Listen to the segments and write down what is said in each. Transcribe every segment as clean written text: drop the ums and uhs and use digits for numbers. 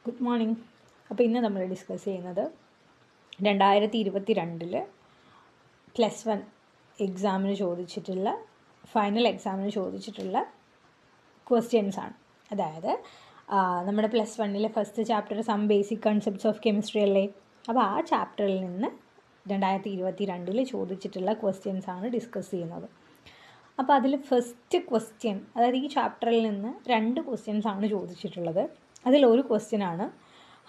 Good morning. അപ്പോൾ ഇന്ന് നമ്മൾ ഡിസ്കസ് ചെയ്യുന്നത് 2022 +1 എക്സാമിന് ചോദിച്ചിട്ടുള്ള ഫൈനൽ എക്സാമിന് ചോദിച്ചിട്ടുള്ള ക്വസ്റ്റ്യൻസാണ്. അതായത് നമ്മുടെ +1 first chapter some basic concepts of chemistry അല്ലേ. അപ്പോൾ ആ ചാപ്റ്ററിൽ നിന്ന് 2022 ചോദിച്ചിട്ടുള്ള ക്വസ്റ്റ്യൻസാണ് ഡിസ്കസ് ചെയ്യുന്നത്. അപ്പോൾ അതിൽ ഫസ്റ്റ് ക്വസ്റ്റ്യൻ, അതായത് ഈ ചാപ്റ്ററിൽ നിന്ന് 2 ക്വസ്റ്റ്യൻസാണ് ചോദിച്ചിട്ടുള്ളത്. അതിലൊരു ക്വസ്റ്റ്യനാണ്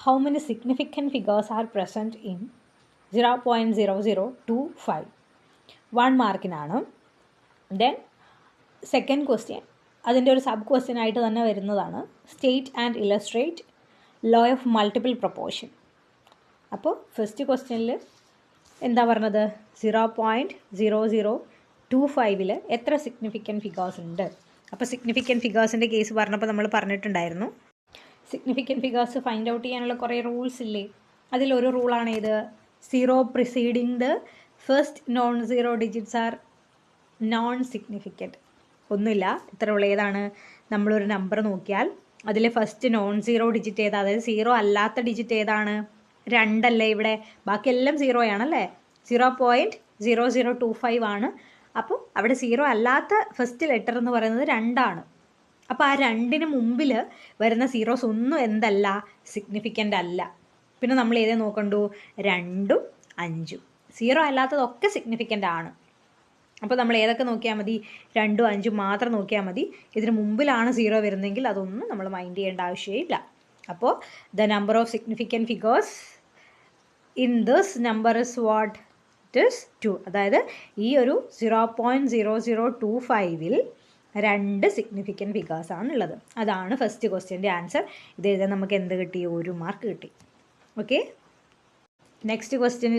how many significant figures are present in 0.0025 1 മാർക്കിനാണ്. ദെൻ സെക്കൻഡ് ക്വസ്റ്റ്യൻ അതിൻ്റെ ഒരു സബ് ക്വസ്റ്റ്യൻ ആയിട്ട് തന്നെ വരുന്നതാണ് state and illustrate law of multiple proportion. അപ്പോൾ ഫസ്റ്റ് ക്വസ്റ്റ്യനിൽ എന്താ പറഞ്ഞത്, 0.0025 എത്ര സിഗ്നിഫിക്കൻറ്റ് ഫിഗേഴ്സ് ഉണ്ട്. അപ്പോൾ സിഗ്നിഫിക്കൻറ്റ് ഫിഗേഴ്സിൻ്റെ കേസ് പറഞ്ഞപ്പോൾ നമ്മൾ പറഞ്ഞിട്ടുണ്ടായിരുന്നു, സിഗ്നിഫിക്കൻറ്റ് ഫിഗേഴ്സ് ഫൈൻഡ് ഔട്ട് ചെയ്യാനുള്ള കുറേ റൂൾസ് ഇല്ലേ. അതിലൊരു റൂളാണ് ഇത്, 0 preceding the first non zero digits R non significant. ഒന്നുമില്ല, ഇത്ര ഉള്ള ഏതാണ്, നമ്മളൊരു നമ്പർ നോക്കിയാൽ അതിൽ ഫസ്റ്റ് നോൺ സീറോ ഡിജിറ്റ് ഏതാ, അതായത് 0 അല്ലാത്ത ഡിജിറ്റ് ഏതാണ്, 2 അല്ലേ ഇവിടെ, ബാക്കിയെല്ലാം 0 ആണല്ലേ. 0.0025 ആണ്. അപ്പോൾ അവിടെ 0 അല്ലാത്ത ഫസ്റ്റ് ലെറ്റർ എന്ന് പറയുന്നത് 2 ആണ്. അപ്പോൾ ആ 2ന് മുമ്പിൽ വരുന്ന സീറോസ് ഒന്നും എന്തല്ല, സിഗ്നിഫിക്കൻ്റ് അല്ല. പിന്നെ നമ്മൾ ഏതേ നോക്കണ്ടു, 2ഉം 5ഉം. 0 അല്ലാത്തതൊക്കെ സിഗ്നിഫിക്കൻ്റ് ആണ്. അപ്പോൾ നമ്മൾ ഏതൊക്കെ നോക്കിയാൽ മതി, 2ഉം 5ഉം മാത്രം നോക്കിയാൽ മതി. ഇതിന് മുമ്പിലാണ് 0 വരുന്നതെങ്കിൽ അതൊന്നും നമ്മൾ മൈൻഡ് ചെയ്യേണ്ട ആവശ്യമില്ല. അപ്പോൾ the number of significant figures in this number is what, it is 2. അതായത് ഈ ഒരു 0.0025 2 സിഗ്നിഫിക്കൻറ്റ് ഫിഗേഴ്സാണ് ഉള്ളത്. അതാണ് ഫസ്റ്റ് ക്വസ്റ്റ്യൻ്റെ ആൻസർ. ഇത് എഴുതാൻ നമുക്ക് എന്ത് കിട്ടി, 1 മാർക്ക് കിട്ടി. ഓക്കെ, നെക്സ്റ്റ് ക്വസ്റ്റ്യൻ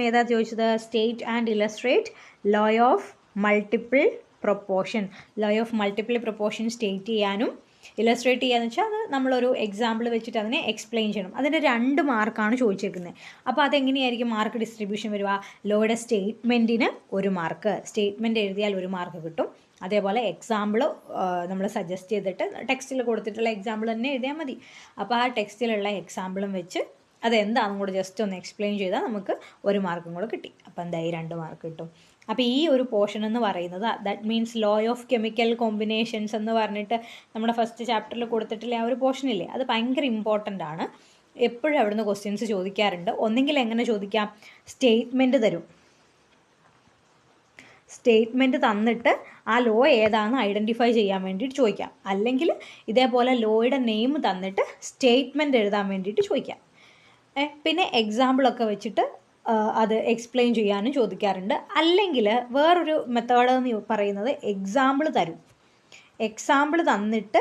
ഏതാ ചോദിച്ചത്, state and illustrate law of multiple proportion. Law of multiple proportion state ചെയ്യാനും ഇലസ്ട്രേറ്റ് ചെയ്യാന്ന് വെച്ചാൽ അത് നമ്മളൊരു എക്സാമ്പിൾ വെച്ചിട്ട് അതിനെ എക്സ്പ്ലെയിൻ ചെയ്യണം. അതിൻ്റെ 2 മാർക്കാണ് ചോദിച്ചിരിക്കുന്നത്. അപ്പോൾ അതെങ്ങനെയായിരിക്കും മാർക്ക് ഡിസ്ട്രിബ്യൂഷൻ വരിക, ലോയുടെ സ്റ്റേറ്റ്മെൻറ്റിന് 1 മാർക്ക്, സ്റ്റേറ്റ്മെൻറ്റ് എഴുതിയാൽ 1 മാർക്ക് കിട്ടും. അതേപോലെ എക്സാമ്പിൾ നമ്മൾ സജസ്റ്റ് ചെയ്തിട്ട് ടെക്സ്റ്റിൽ കൊടുത്തിട്ടുള്ള എക്സാമ്പിൾ തന്നെ എഴുതിയാൽ മതി. അപ്പോൾ ആ ടെക്സ്റ്റിലുള്ള എക്സാമ്പിളും വെച്ച് അതെന്താണെന്നും കൂടെ ജസ്റ്റ് ഒന്ന് എക്സ്പ്ലെയിൻ ചെയ്താൽ നമുക്ക് 1 മാർക്കും കൂടെ കിട്ടി. അപ്പോൾ എന്തായി, 2 മാർക്ക് കിട്ടും. അപ്പോൾ ഈ ഒരു പോർഷൻ എന്ന് പറയുന്നത് that means law of chemical combinations എന്ന് പറഞ്ഞിട്ട് നമ്മുടെ ഫസ്റ്റ് ചാപ്റ്ററിൽ കൊടുത്തിട്ടുള്ള ആ ഒരു പോർഷനില്ലേ, അത് ഭയങ്കര ഇമ്പോർട്ടൻ്റ് ആണ്. എപ്പോഴും അവിടുന്ന് ക്വസ്റ്റ്യൻസ് ചോദിക്കാറുണ്ട്. ഒന്നെങ്കിൽ എങ്ങനെ ചോദിക്കാം, സ്റ്റേറ്റ്മെൻറ്റ് തരും, സ്റ്റേറ്റ്മെൻറ്റ് തന്നിട്ട് ആ ലോ ഏതാണെന്ന് ഐഡൻറ്റിഫൈ ചെയ്യാൻ വേണ്ടിയിട്ട് ചോദിക്കാം. അല്ലെങ്കിൽ ഇതേപോലെ ലോയുടെ നെയിം തന്നിട്ട് സ്റ്റേറ്റ്മെൻറ്റ് എഴുതാൻ വേണ്ടിയിട്ട് ചോദിക്കാം. പിന്നെ എക്സാമ്പിളൊക്കെ വെച്ചിട്ട് അത് എക്സ്പ്ലെയിൻ ചെയ്യാനും ചോദിക്കാറുണ്ട്. അല്ലെങ്കിൽ വേറൊരു മെത്തേഡ് എന്ന് പറയുന്നത് എക്സാമ്പിൾ തരും. എക്സാമ്പിൾ തന്നിട്ട്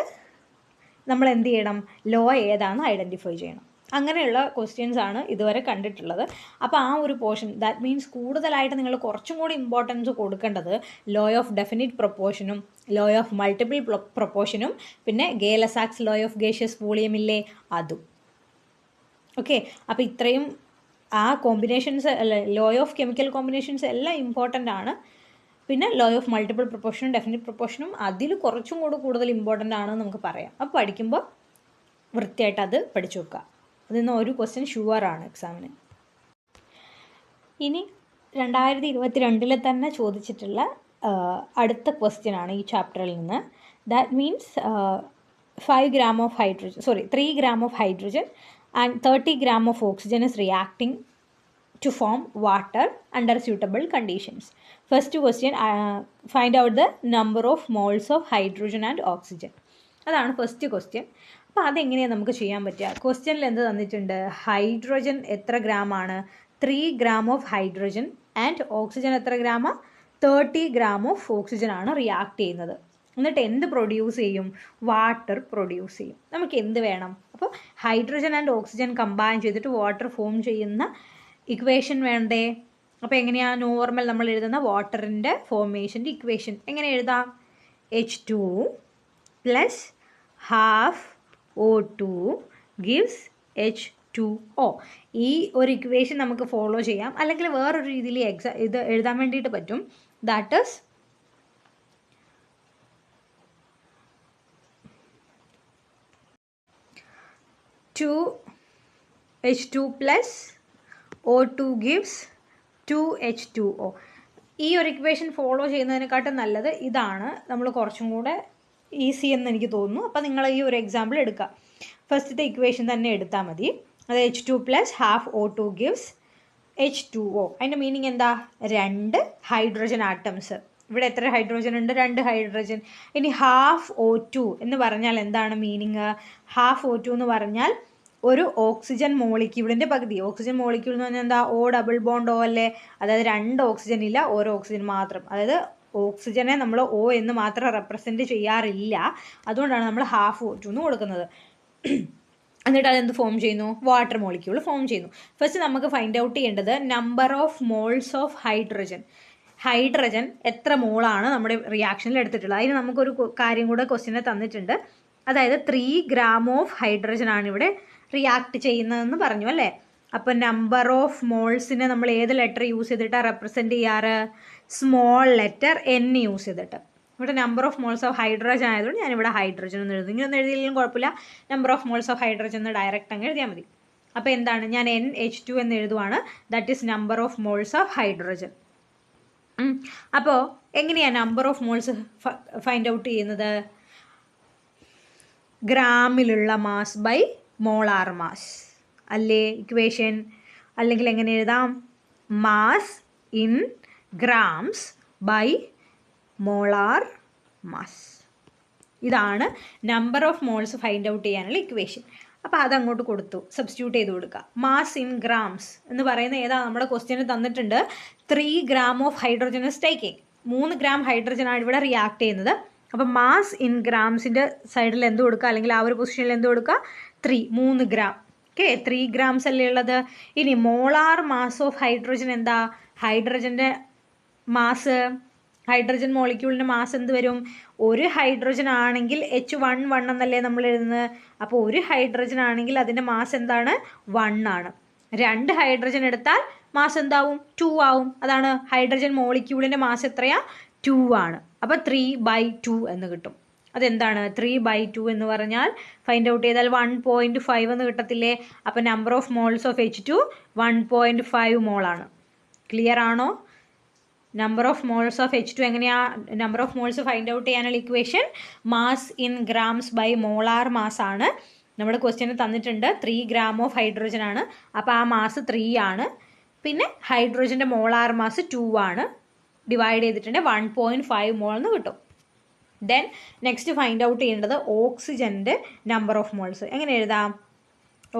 നമ്മൾ എന്ത് ചെയ്യണം, ലോ ഏതാണെന്ന് ഐഡൻറ്റിഫൈ ചെയ്യണം. അങ്ങനെയുള്ള ക്വസ്റ്റ്യൻസ് ആണ് ഇതുവരെ കണ്ടിട്ടുള്ളത്. അപ്പോൾ ആ ഒരു പോർഷൻ, ദാറ്റ് മീൻസ് കൂടുതലായിട്ട് നിങ്ങൾ കുറച്ചും കൂടി ഇമ്പോർട്ടൻസ് കൊടുക്കേണ്ടത് ലോ ഓഫ് ഡെഫിനിറ്റ് പ്രൊപ്പോർഷനും ലോ ഓഫ് മൾട്ടിപ്പിൾ പ്രൊപ്പോർഷനും പിന്നെ Gay Lussac's law of gaseous volume ഇല്ലേ, അതും. ഓക്കെ, അപ്പോൾ ഇത്രയും ആ combinations, law of chemical combinations എല്ലാം ഇമ്പോർട്ടൻ്റ് ആണ്. പിന്നെ ലോ ഓഫ് മൾട്ടിപ്പിൾ പ്രൊപ്പോർഷനും ഡെഫിനിറ്റ് പ്രൊപ്പോർഷനും അതിൽ കുറച്ചും കൂടി കൂടുതൽ ഇമ്പോർട്ടൻ്റ് ആണെന്ന് നമുക്ക് പറയാം. അപ്പോൾ പഠിക്കുമ്പോൾ വൃത്തിയായിട്ട് അത് പഠിച്ചു വെക്കുക. അതിൽ നിന്ന് ഒരു ക്വസ്റ്റ്യൻ ഷുവറാണ് എക്സാമിന്. ഇനി 2022 തന്നെ ചോദിച്ചിട്ടുള്ള അടുത്ത ക്വസ്റ്റ്യൻ ആണ് ഈ ചാപ്റ്ററിൽ നിന്ന്. That means 3 gram of hydrogen and 30 gram of oxygen is reacting to form water under suitable conditions. First question, find out the number of moles of hydrogen and oxygen. അതാണ് ഫസ്റ്റ് ക്വസ്റ്റ്യൻ. അപ്പോൾ അതെങ്ങനെയാണ് നമുക്ക് ചെയ്യാൻ പറ്റുക, ക്വസ്റ്റ്യനിൽ എന്ത് തന്നിട്ടുണ്ട്, hydrogen എത്ര ഗ്രാമാണ്, 3 gram of hydrogen and oxygen എത്ര ഗ്രാമ, 30 gram ഓഫ് ഓക്സിജൻ ആണ് റിയാക്ട് ചെയ്യുന്നത്. എന്നിട്ട് എന്ത് പ്രൊഡ്യൂസ് ചെയ്യും, വാട്ടർ പ്രൊഡ്യൂസ് ചെയ്യും. നമുക്ക് എന്ത് വേണം, അപ്പോൾ ഹൈഡ്രജൻ ആൻഡ് ഓക്സിജൻ കമ്പൈൻ ചെയ്തിട്ട് വാട്ടർ ഫോം ചെയ്യുന്ന ഇക്വേഷൻ വേണ്ടേ. അപ്പോൾ എങ്ങനെയാണ് നോർമൽ നമ്മൾ എഴുതുന്ന വാട്ടറിൻ്റെ ഫോർമേഷൻ്റെ ഇക്വേഷൻ എങ്ങനെ എഴുതാം, H2 + ½ O2 gives H2O. ഈ ഒരു ഇക്വേഷൻ നമുക്ക് ഫോളോ ചെയ്യാം. അല്ലെങ്കിൽ വേറൊരു രീതിയിൽ ഇത് എഴുതാൻ വേണ്ടിയിട്ട് പറ്റും. That is 2H2 plus O2 gives 2H2O. ഈ ഒരു ഇക്വേഷൻ ഫോളോ ചെയ്യുന്നതിനെക്കാട്ടും നല്ലത് ഇതാണ്. നമ്മൾ കുറച്ചും കൂടെ ഈസി എന്ന് എനിക്ക് തോന്നുന്നു. അപ്പോൾ നിങ്ങൾ ഈ ഒരു എക്സാമ്പിൾ എടുക്കുക. ഫസ്റ്റത്തെ ഇക്വേഷൻ തന്നെ എടുത്താൽ മതി. അത് H2 plus half O2 gives H2O. അതിൻ്റെ മീനിങ് എന്താ? 2 ഹൈഡ്രജൻ ആറ്റംസ്. ഇവിടെ എത്ര ഹൈഡ്രോജൻ ഉണ്ട്? 2 ഹൈഡ്രജൻ. ഇനി ഹാഫ് O2 എന്ന് പറഞ്ഞാൽ എന്താണ് മീനിങ്? ഹാഫ് O2 എന്ന് പറഞ്ഞാൽ ഒരു ഓക്സിജൻ മോളിക്യൂളിൻ്റെ പകുതി. ഓക്സിജൻ മോളിക്യൂൾ എന്ന് പറഞ്ഞാൽ എന്താ? O ഡബിൾ ബോണ്ട് O അല്ലേ? അതായത് 2 ഓക്സിജൻ ഇല്ല, ഓരോ ഓക്സിജൻ മാത്രം. അതായത് ഓക്സിജനെ നമ്മൾ O എന്ന് മാത്രം റെപ്രസെൻറ്റ് ചെയ്യാറില്ല. അതുകൊണ്ടാണ് നമ്മൾ ഹാഫ് O2 എന്ന് കൊടുക്കുന്നത്. എന്നിട്ട് അതെന്ത് ഫോം ചെയ്യുന്നു? വാട്ടർ മോളിക്യൂൾ ഫോം ചെയ്യുന്നു. ഫസ്റ്റ് നമുക്ക് ഫൈൻഡ് ഔട്ട് ചെയ്യേണ്ടത് number of moles of hydrogen. Hydrogen എത്ര മോളാണ് നമ്മുടെ റിയാക്ഷനിൽ എടുത്തിട്ടുള്ളത്. അതിന് നമുക്കൊരു കാര്യം കൂടെ ക്വസ്റ്റ്യനെ തന്നിട്ടുണ്ട്. അതായത് 3 gram ഓഫ് ഹൈഡ്രജൻ ആണ് ഇവിടെ റിയാക്ട് ചെയ്യുന്നതെന്ന് പറഞ്ഞു അല്ലേ. അപ്പം നമ്പർ ഓഫ് മോൾസിനെ നമ്മൾ ഏത് ലെറ്റർ യൂസ് ചെയ്തിട്ടാണ് റെപ്രസെൻറ്റ് ചെയ്യാറ്? സ്മോൾ ലെറ്റർ N യൂസ് ചെയ്തിട്ട്. ഇവിടെ number of moles of hydrogen ആയതുകൊണ്ട് ഞാനിവിടെ ഹൈഡ്രജൻ എന്ന് എഴുതും. ഇങ്ങനെയൊന്നും എഴുതിയില്ലെങ്കിലും കുഴപ്പമില്ല. Number of moles of hydrogen എന്ന് ഡയറക്റ്റ് അങ്ങ് എഴുതിയാൽ മതി. അപ്പോൾ എന്താണ്? ഞാൻ NH2 എന്ന് എഴുതുവാണ്. That is number of moles of hydrogen. അപ്പോൾ എങ്ങനെയാണ് number of moles find out ചെയ്യുന്നത്? ഗ്രാമിലുള്ള മാസ് ബൈ മോളാർ മാസ് അല്ലേ ഇക്വേഷൻ? അല്ലെങ്കിൽ എങ്ങനെ എഴുതാം? Mass in grams by molar mass. ഇതാണ് number of moles find out ചെയ്യാനുള്ള ഇക്വേഷൻ. അപ്പോൾ അതങ്ങോട്ട് കൊടുത്തു, സബ്സ്റ്റിറ്റ്യൂട്ട് ചെയ്ത് കൊടുക്കുക. മാസ് ഇൻ ഗ്രാംസ് എന്ന് പറയുന്നത് ഏതാ? നമ്മുടെ ക്വസ്റ്റ്യന് തന്നിട്ടുണ്ട് 3 gram of hydrogen is taking. 3 gram ഹൈഡ്രജനാണ് ഇവിടെ റിയാക്ട് ചെയ്യുന്നത്. അപ്പം മാസ് ഇൻ ഗ്രാംസിൻ്റെ സൈഡിൽ എന്ത് കൊടുക്കുക? അല്ലെങ്കിൽ ആ ഒരു പൊസിഷനിൽ എന്ത് കൊടുക്കുക? 3 gram. ഓക്കെ, 3 grams അല്ലേ ഉള്ളത്. ഇനി മോളാർ മാസ് ഓഫ് ഹൈഡ്രജൻ എന്താ? ഹൈഡ്രജൻ്റെ മാസ്, ഹൈഡ്രജൻ മോളിക്യൂളിൻ്റെ മാസ് എന്ത് വരും? ഒരു ഹൈഡ്രജൻ ആണെങ്കിൽ H11 എന്നല്ലേ നമ്മൾ എഴുതുന്നത്. അപ്പോൾ ഒരു ഹൈഡ്രജൻ ആണെങ്കിൽ അതിൻ്റെ മാസ് എന്താണ്? 1 ആണ്. 2 ഹൈഡ്രജൻ എടുത്താൽ മാസ് എന്താവും? 2 ആവും. അതാണ് ഹൈഡ്രജൻ മോളിക്യൂളിൻ്റെ മാസ് എത്രയാ? 2 ആണ്. അപ്പോൾ 3/2 എന്ന് കിട്ടും. അതെന്താണ് 3/2 എന്ന് പറഞ്ഞാൽ? ഫൈൻഡ് ഔട്ട് ചെയ്താൽ 1.5 എന്ന് കിട്ടത്തില്ലേ? അപ്പോൾ number of moles of H2 1.5 മോളാണ്. ക്ലിയർ ആണോ? Number of moles of H2 എങ്ങനെയാണ് number of moles find out ചെയ്യാനുള്ള equation? Mass in grams by molar mass ആണ്. നമ്മുടെ ക്വസ്റ്റ്യന് തന്നിട്ടുണ്ട് 3 gram ഓഫ് ഹൈഡ്രജൻ ആണ്. അപ്പോൾ ആ മാസ് 3 ആണ്. പിന്നെ ഹൈഡ്രജൻ്റെ മോളാർ മാസ് 2 ആണ്. ഡിവൈഡ് ചെയ്തിട്ടുണ്ട് 1.5 മോൾ എന്ന് കിട്ടും. ദെൻ നെക്സ്റ്റ് ഫൈൻഡ് ഔട്ട് ചെയ്യേണ്ടത് ഓക്സിജൻ്റെ നമ്പർ ഓഫ് മോൾസ്. എങ്ങനെ എഴുതാം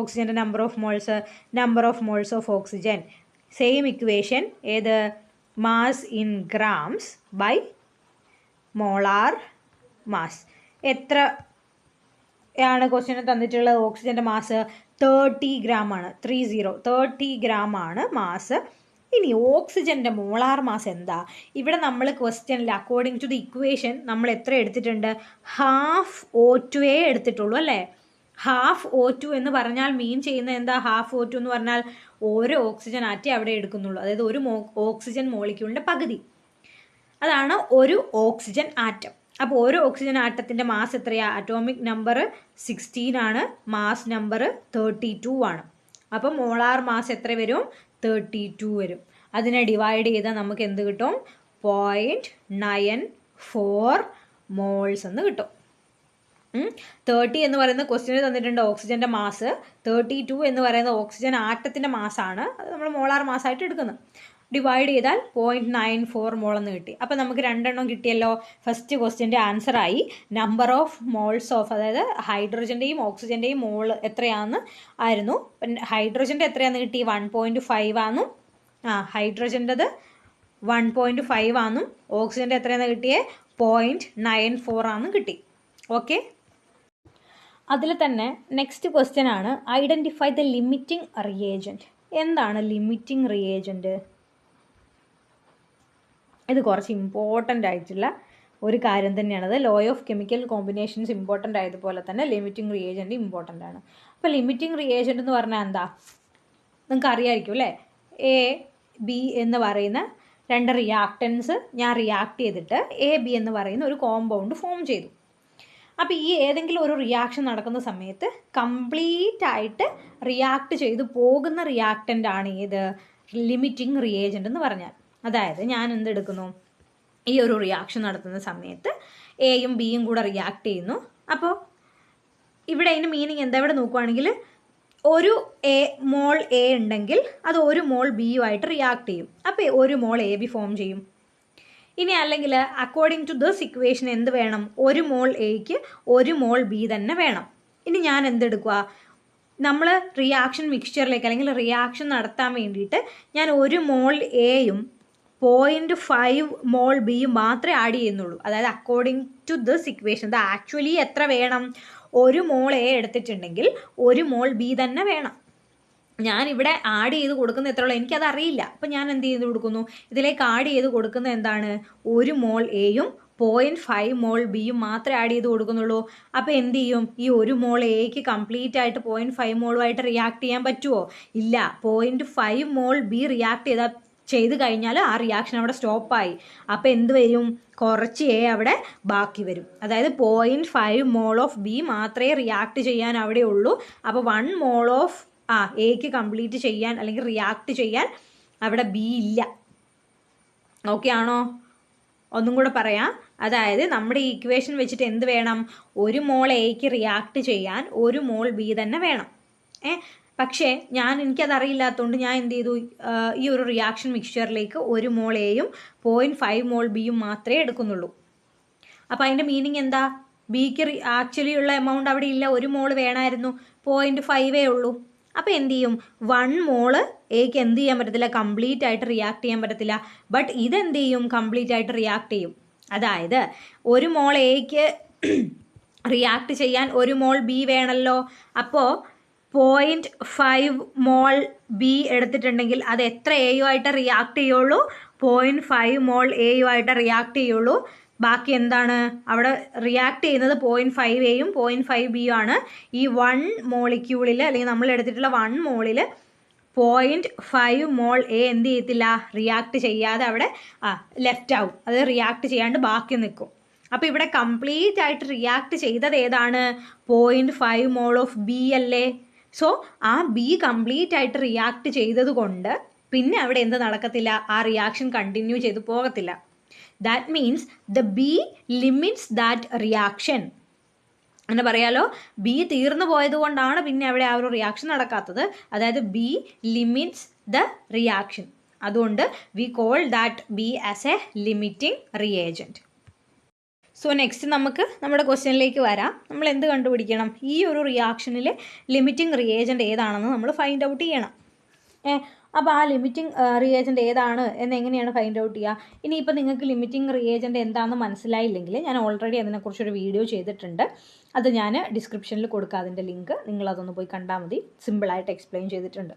ഓക്സിജൻ്റെ number of moles? Number of moles of oxygen same equation. ഏത്? Mass in grams by molar mass. എത്ര ആണ് ക്വസ്റ്റ്യന് തന്നിട്ടുള്ളത്? ഓക്സിജൻ്റെ മാസ് 30 gram ആണ്. 30 gram ആണ് മാസ്. ഇനി ഓക്സിജൻ്റെ മോളാർ മാസ് എന്താ? ഇവിടെ നമ്മൾ ക്വസ്റ്റ്യനിൽ അക്കോർഡിംഗ് ടു ദി ഇക്വേഷൻ നമ്മൾ എത്ര എടുത്തിട്ടുണ്ട്? ഹാഫ് O2 എടുത്തിട്ടുള്ളൂ അല്ലേ. ഹാഫ് O2 എന്ന് പറഞ്ഞാൽ മീൻ ചെയ്യുന്നത് എന്താ? ഹാഫ് O2 എന്ന് പറഞ്ഞാൽ ഓരോ ഓക്സിജൻ ആറ്റേ അവിടെ എടുക്കുന്നുള്ളൂ. അതായത് ഒരു ഓക്സിജൻ മോളിക്യൂളിൻ്റെ പകുതി. അതാണ് ഒരു ഓക്സിജൻ ആറ്റം. അപ്പോൾ ഓരോ ഓക്സിജൻ ആറ്റത്തിൻ്റെ മാസ് എത്രയാ? അറ്റോമിക് നമ്പർ 16 ആണ്, മാസ് നമ്പർ 32 ആണ്. അപ്പം മോളാർ മാസ് എത്ര വരും? 32 വരും. അതിനെ ഡിവൈഡ് ചെയ്താൽ നമുക്ക് എന്ത് കിട്ടും? 0.94 മോൾസ് എന്ന് കിട്ടും. 30 എന്ന് പറയുന്ന ക്വസ്റ്റ്യന് തന്നിട്ടുണ്ട് ഓക്സിജൻ്റെ മാസ്. 32 എന്ന് പറയുന്ന ഓക്സിജൻ ആറ്റത്തിൻ്റെ മാസാണ്. അത് നമ്മൾ മോളാർ മാസമായിട്ട് എടുക്കുന്നത്. ഡിവൈഡ് ചെയ്താൽ 0.94 മോൾ എന്ന് കിട്ടി. അപ്പോൾ നമുക്ക് 2 എണ്ണം കിട്ടിയല്ലോ. ഫസ്റ്റ് ക്വസ്റ്റ്യൻ്റെ ആൻസറായി. നമ്പർ ഓഫ് മോൾസ് ഓഫ്, അതായത് ഹൈഡ്രജൻ്റെയും ഓക്സിജൻ്റെയും മോൾ എത്രയാണെന്ന് ആയിരുന്നു. ഹൈഡ്രജൻ്റെ എത്രയാണെന്ന് കിട്ടി? 1.5 ആണെന്നും ഹൈഡ്രജൻ്റെത് 1.5 ആണെന്നും ഓക്സിജൻ്റെ എത്രയാണെന്ന് കിട്ടിയേ? 0.94 ആണെന്നും കിട്ടി. ഓക്കെ, അതിൽ തന്നെ നെക്സ്റ്റ് ക്വസ്റ്റ്യൻ ആണ് ഐഡൻറ്റിഫൈ ദ ലിമിറ്റിംഗ് റിയേജൻറ്റ്. എന്താണ് ലിമിറ്റിംഗ് റിയേജൻറ്റ്? ഇത് കുറച്ച് ഇമ്പോർട്ടൻ്റ് ആയിട്ടുള്ള ഒരു കാര്യം തന്നെയാണത്. Law of chemical combinations important ആയതുപോലെ തന്നെ ലിമിറ്റിംഗ് റിയേജൻറ്റ് ഇമ്പോർട്ടൻ്റ് ആണ്. അപ്പോൾ ലിമിറ്റിംഗ് റിയേജൻറ്റ് എന്ന് പറഞ്ഞാൽ എന്താ? നിങ്ങൾക്ക് അറിയാമായിരിക്കും അല്ലേ. A, B എന്ന് പറയുന്ന 2 റിയാക്ടൻസ് ഞാൻ റിയാക്ട് ചെയ്തിട്ട് A, B എന്ന് പറയുന്ന ഒരു കോമ്പൗണ്ട് ഫോം ചെയ്തു. അപ്പോൾ ഈ ഏതെങ്കിലും ഒരു റിയാക്ഷൻ നടക്കുന്ന സമയത്ത് കംപ്ലീറ്റ് ആയിട്ട് റിയാക്ട് ചെയ്ത് പോകുന്ന റിയാക്റ്റൻ്റ് ആണ് ഏത് ലിമിറ്റിംഗ് റിയേജൻ്റ് എന്ന് പറഞ്ഞാൽ. അതായത് ഞാൻ എന്തെടുക്കുന്നു, ഈ ഒരു റിയാക്ഷൻ നടത്തുന്ന സമയത്ത് എയും ബിയും കൂടെ റിയാക്ട് ചെയ്യുന്നു. അപ്പോൾ ഇവിടെ അതിൻ്റെ മീനിങ് എന്താ, ഇവിടെ നോക്കുവാണെങ്കിൽ ഒരു മോൾ എ ഉണ്ടെങ്കിൽ അത് ഒരു മോൾ ബിയുമായിട്ട് റിയാക്ട് ചെയ്യും. അപ്പോൾ ഒരു മോൾ എ ബി ഫോം ചെയ്യും. ഇനി അല്ലെങ്കിൽ അക്കോർഡിംഗ് ടു ദിസ് ഇക്വേഷൻ എന്ത് വേണം, ഒരു മോൾ എക്ക് ഒരു മോൾ ബി തന്നെ വേണം. ഇനി ഞാൻ എന്തെടുക്കുക, നമ്മൾ റിയാക്ഷൻ മിക്സ്ചറിലേക്ക് അല്ലെങ്കിൽ റിയാക്ഷൻ നടത്താൻ വേണ്ടിയിട്ട് ഞാൻ ഒരു മോൾ എയും 0.5 മോൾ ബിയും മാത്രമേ ആഡ് ചെയ്യുന്നുള്ളൂ. അതായത് അക്കോർഡിംഗ് ടു ദിസ് ഇക്വേഷൻ ഇത് ആക്ച്വലി എത്ര വേണം, ഒരു മോൾ എ എടുത്തിട്ടുണ്ടെങ്കിൽ ഒരു മോൾ ബി തന്നെ വേണം. ഞാനിവിടെ ആഡ് ചെയ്ത് കൊടുക്കുന്ന എത്ര ഉള്ളൂ എനിക്കത് അറിയില്ല. അപ്പം ഞാൻ എന്ത് ചെയ്ത് കൊടുക്കുന്നു, ഇതിലേക്ക് ആഡ് ചെയ്ത് കൊടുക്കുന്നത് എന്താണ്, ഒരു മോൾ എയും 0.5 മോൾ ബിയും മാത്രമേ ആഡ് ചെയ്ത് കൊടുക്കുന്നുള്ളൂ. അപ്പോൾ എന്ത് ചെയ്യും, ഈ ഒരു മോൾ എക്ക് കംപ്ലീറ്റ് ആയിട്ട് 0.5 മോളുമായിട്ട് റിയാക്ട് ചെയ്യാൻ പറ്റുമോ, ഇല്ല. 0.5 മോൾ ബി റിയാക്ട് ചെയ്ത് കഴിഞ്ഞാൽ ആ റിയാക്ഷൻ അവിടെ സ്റ്റോപ്പായി. അപ്പോൾ എന്ത് വരും, കുറച്ച് എ അവിടെ ബാക്കി വരും. അതായത് 0.5 മോൾ ഓഫ് ബി മാത്രമേ റിയാക്ട് ചെയ്യാൻ അവിടെ ഉള്ളൂ. അപ്പോൾ 1 മോൾ ഓഫ് എക്ക് കംപ്ലീറ്റ് ചെയ്യാൻ അല്ലെങ്കിൽ റിയാക്ട് ചെയ്യാൻ അവിടെ ബി ഇല്ല. ഓക്കെ ആണോ? ഒന്നും കൂടെ പറയാം. അതായത് നമ്മുടെ ഈ ഇക്വേഷൻ വെച്ചിട്ട് എന്ത് വേണം, ഒരു മോൾ എക്ക് റിയാക്ട് ചെയ്യാൻ ഒരു മോൾ ബി തന്നെ വേണം. പക്ഷേ എനിക്കത് അറിയില്ലാത്തതുകൊണ്ട് ഞാൻ എന്ത് ചെയ്തു, ഈ ഒരു റിയാക്ഷൻ മിക്സ്ചറിലേക്ക് ഒരു മോൾ എയും 0.5 മോൾ ബിയും മാത്രമേ എടുക്കുന്നുള്ളൂ. അപ്പോൾ അതിൻ്റെ മീനിങ് എന്താ, ബിക്ക് ആക്ച്വലി ഉള്ള എമൗണ്ട് അവിടെ ഇല്ല, ഒരു മോൾ വേണമായിരുന്നു, 0.5 ഉള്ളൂ. അപ്പോൾ എന്ത് ചെയ്യും, 1 മോള് എക്ക് എന്ത് ചെയ്യാൻ പറ്റത്തില്ല, കംപ്ലീറ്റ് ആയിട്ട് റിയാക്ട് ചെയ്യാൻ പറ്റത്തില്ല. ബട്ട് ഇതെന്ത് ചെയ്യും, കംപ്ലീറ്റ് ആയിട്ട് റിയാക്ട് ചെയ്യും. അതായത് ഒരു മോൾ എക്ക് റിയാക്ട് ചെയ്യാൻ ഒരു മോൾ ബി വേണമല്ലോ. അപ്പോൾ 0.5 മോൾ ബി എടുത്തിട്ടുണ്ടെങ്കിൽ അത് എത്ര എയുമായിട്ട് റിയാക്ട് ചെയ്യുള്ളൂ, 0.5 മോൾ എയുമായിട്ട് റിയാക്ട് ചെയ്യുള്ളൂ. ബാക്കി എന്താണ് അവിടെ റിയാക്ട് ചെയ്യുന്നത്, 0.5 എയും 0.5 ബിയും ആണ്. ഈ 1 മോളിക്യൂളിൽ അല്ലെങ്കിൽ നമ്മൾ എടുത്തിട്ടുള്ള 1 മോളിൽ 0.5 മോൾ എ എന്ത് ചെയ്യത്തില്ല, റിയാക്ട് ചെയ്യാതെ അവിടെ ലെഫ്റ്റ് ആവും. അത് റിയാക്ട് ചെയ്യാണ്ട് ബാക്കി നിൽക്കും. അപ്പോൾ ഇവിടെ കംപ്ലീറ്റ് ആയിട്ട് റിയാക്ട് ചെയ്തത് ഏതാണ്, 0.5 മോൾ ഓഫ് ബി അല്ലേ. സോ ആ ബി കംപ്ലീറ്റ് ആയിട്ട് റിയാക്ട് ചെയ്തത് കൊണ്ട് പിന്നെ അവിടെ എന്ത് നടക്കത്തില്ല, ആ റിയാക്ഷൻ കണ്ടിന്യൂ ചെയ്ത് പോകത്തില്ല. That means the B limits that reaction. അങ്ങനെ പറയാലോ, ബി തീർന്നു പോയത് കൊണ്ടാണ് പിന്നെ അവിടെ ആ ഒരു റിയാക്ഷൻ നടക്കാത്തത്. അതായത് ബി ലിമിറ്റ്സ് ദ റിയാക്ഷൻ. അതുകൊണ്ട് we call that be as A limiting reagent. So next നമുക്ക് നമ്മുടെ ക്വസ്റ്റ്യനിലേക്ക് വരാം. നമ്മൾ എന്ത് കണ്ടുപിടിക്കണം, ഈ ഒരു റിയാക്ഷനിൽ ലിമിറ്റിംഗ് റിയേജൻറ്റ് ഏതാണെന്ന് നമ്മൾ ഫൈൻഡ് ഔട്ട് ചെയ്യണം. അപ്പോൾ ആ ലിമിറ്റിംഗ് റിയേജൻറ്റ് ഏതാണ് എന്നെങ്ങനെയാണ് ഫൈൻഡ് ഔട്ട് ചെയ്യുക. ഇനിയിപ്പോൾ നിങ്ങൾക്ക് ലിമിറ്റിംഗ് റിയേജൻറ്റ് എന്താണെന്ന് മനസ്സിലായില്ലെങ്കിൽ ഞാൻ ഓൾറെഡി അതിനെക്കുറിച്ചൊരു വീഡിയോ ചെയ്തിട്ടുണ്ട്. അത് ഞാൻ ഡിസ്ക്രിപ്ഷനിൽ കൊടുക്കുക, അതിൻ്റെ ലിങ്ക് നിങ്ങളതൊന്ന് പോയി കണ്ടാൽ മതി. സിമ്പിളായിട്ട് എക്സ്പ്ലെയിൻ ചെയ്തിട്ടുണ്ട്.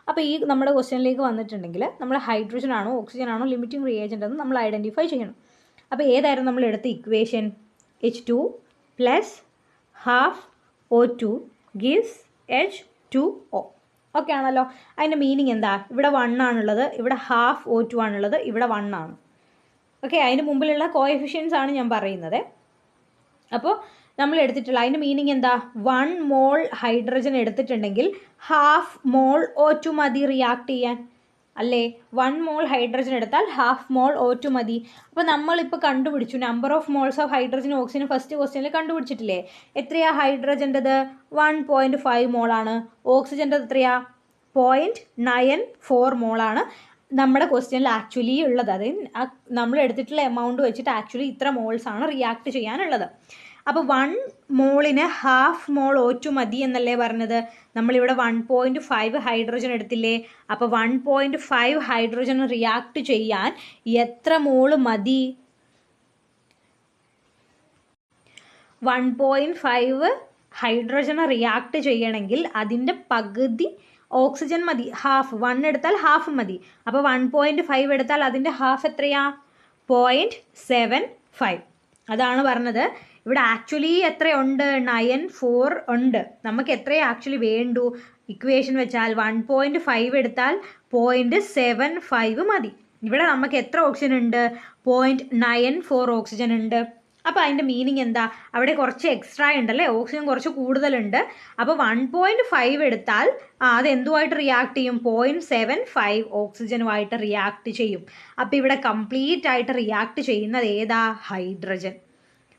അപ്പോൾ ഈ നമ്മുടെ ക്വസ്റ്റ്യനിലേക്ക് വന്നിട്ടുണ്ടെങ്കിൽ നമ്മൾ ഹൈഡ്രജൻ ആണോ ഓക്സിജൻ ആണോ ലിമിറ്റിംഗ് റിയേജൻറ്റ് എന്ന് നമ്മൾ ഐഡൻറ്റിഫൈ ചെയ്യണം. അപ്പോൾ ഏതായിരുന്നു നമ്മൾ എടുത്ത equation, H2 + ½ O2 gives H2O. Okay ആണല്ലോ. അതിൻ്റെ മീനിങ് എന്താ, ഇവിടെ 1 ആണുള്ളത്, ഇവിടെ ½ O2 ആണുള്ളത്, ഇവിടെ 1 ആണ്. ഓക്കെ, അതിന് മുമ്പിലുള്ള കോഎഫിഷ്യൻസ് ആണ് ഞാൻ പറയുന്നത്. അപ്പോൾ നമ്മൾ എടുത്തിട്ടുള്ള അതിൻ്റെ മീനിങ് എന്താ, 1 മോൾ ഹൈഡ്രജൻ എടുത്തിട്ടുണ്ടെങ്കിൽ ½ മോൾ O2 മതി റിയാക്ട് ചെയ്യാൻ അല്ലേ. 1 മോൾ ഹൈഡ്രജൻ എടുത്താൽ ½ മോൾ O2 മതി. അപ്പോൾ നമ്മളിപ്പോൾ കണ്ടുപിടിച്ചു number of moles of hydrogen oxygen first ക്വസ്റ്റ്യനിൽ കണ്ടുപിടിച്ചിട്ടില്ലേ. എത്രയാ ഹൈഡ്രജൻ്റെത്, 1.5 മോളാണ്. ഓക്സിജൻ്റെ എത്രയാ, 0.94 മോളാണ് നമ്മുടെ ക്വസ്റ്റ്യനിൽ ആക്ച്വലി ഉള്ളത്. അത് നമ്മൾ എടുത്തിട്ടുള്ള എമൗണ്ട് വെച്ചിട്ട് ആക്ച്വലി ഇത്ര മോൾസ് ആണ് റിയാക്ട് ചെയ്യാനുള്ളത്. അപ്പോൾ 1 മോളിന് ½ മോൾ O2 മതി എന്നല്ലേ പറഞ്ഞത്. നമ്മളിവിടെ 1.5 ഹൈഡ്രജൻ എടുത്തില്ലേ. അപ്പോൾ 1.5 ഹൈഡ്രജൻ റിയാക്ട് ചെയ്യാൻ എത്ര മോള് മതി, 1.5 ഹൈഡ്രജൻ റിയാക്ട് ചെയ്യണമെങ്കിൽ അതിൻ്റെ പകുതി ഓക്സിജൻ മതി. ½ 1 എടുത്താൽ ½ മതി. അപ്പോൾ 1.5 എടുത്താൽ അതിൻ്റെ ½ എത്രയാ, 0.75. അതാണ് പറഞ്ഞത്. ഇവിടെ ആക്ച്വലി എത്രയുണ്ട്, 94 ഉണ്ട്. നമുക്ക് എത്രയാണ് ആക്ച്വലി വേണ്ടു, ഇക്വേഷൻ വെച്ചാൽ 1.5 എടുത്താൽ 0.75 മതി. ഇവിടെ നമുക്ക് എത്ര ഓക്സിജൻ ഉണ്ട്, 0.94 ഓക്സിജൻ ഉണ്ട്. അപ്പോൾ അതിൻ്റെ മീനിങ് എന്താ? അവിടെ കുറച്ച് എക്സ്ട്രാ ഉണ്ടല്ലേ, ഓക്സിജൻ കുറച്ച് കൂടുതലുണ്ട്. അപ്പോൾ 1.5 എടുത്താൽ അത് എന്തുമായിട്ട് റിയാക്ട് ചെയ്യും? 0.75 ഓക്സിജനുമായിട്ട് റിയാക്ട് ചെയ്യും. അപ്പോൾ ഇവിടെ കംപ്ലീറ്റ് ആയിട്ട് റിയാക്ട് ചെയ്യുന്നത് ഏതാ? ഹൈഡ്രജൻ.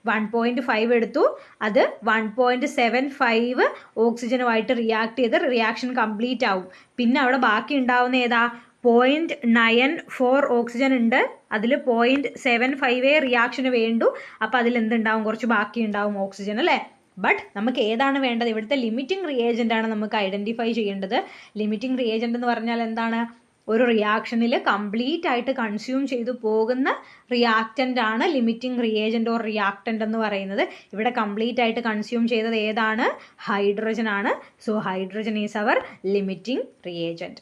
1.5 എടുത്തു, അത് 1.75 ഓക്സിജനുമായിട്ട് റിയാക്ട് ചെയ്ത് റിയാക്ഷൻ കംപ്ലീറ്റ് ആവും. പിന്നെ അവിടെ ബാക്കി ഉണ്ടാവുന്ന ഏതാ? 0.94 ഓക്സിജൻ ഉണ്ട്, അതിൽ 0.75 റിയാക്ഷന് വേണ്ടു. അപ്പോൾ അതിൽ എന്തുണ്ടാവും? കുറച്ച് ബാക്കി ഉണ്ടാവും ഓക്സിജൻ അല്ലേ. ബട്ട് നമുക്ക് ഏതാണ് വേണ്ടത്? ഇവിടുത്തെ ലിമിറ്റിംഗ് റിയേജൻ്റ് ആണ് നമുക്ക് ഐഡൻറ്റിഫൈ ചെയ്യേണ്ടത്. ലിമിറ്റിംഗ് റിയേജൻ്റ് എന്ന് പറഞ്ഞാൽ എന്താണ്? ഒരു റിയാക്ഷനിൽ കംപ്ലീറ്റ് ആയിട്ട് കൺസ്യൂം ചെയ്തു പോകുന്ന റിയാക്റ്റൻ്റ് ആണ് ലിമിറ്റിംഗ് റിയേജൻ്റ് ഓർ റിയാക്റ്റൻ്റ് എന്ന് പറയുന്നത്. ഇവിടെ കംപ്ലീറ്റ് ആയിട്ട് കൺസ്യൂം ചെയ്തത് ഏതാണ്? ഹൈഡ്രജൻ ആണ്. So hydrogen is our limiting reagent.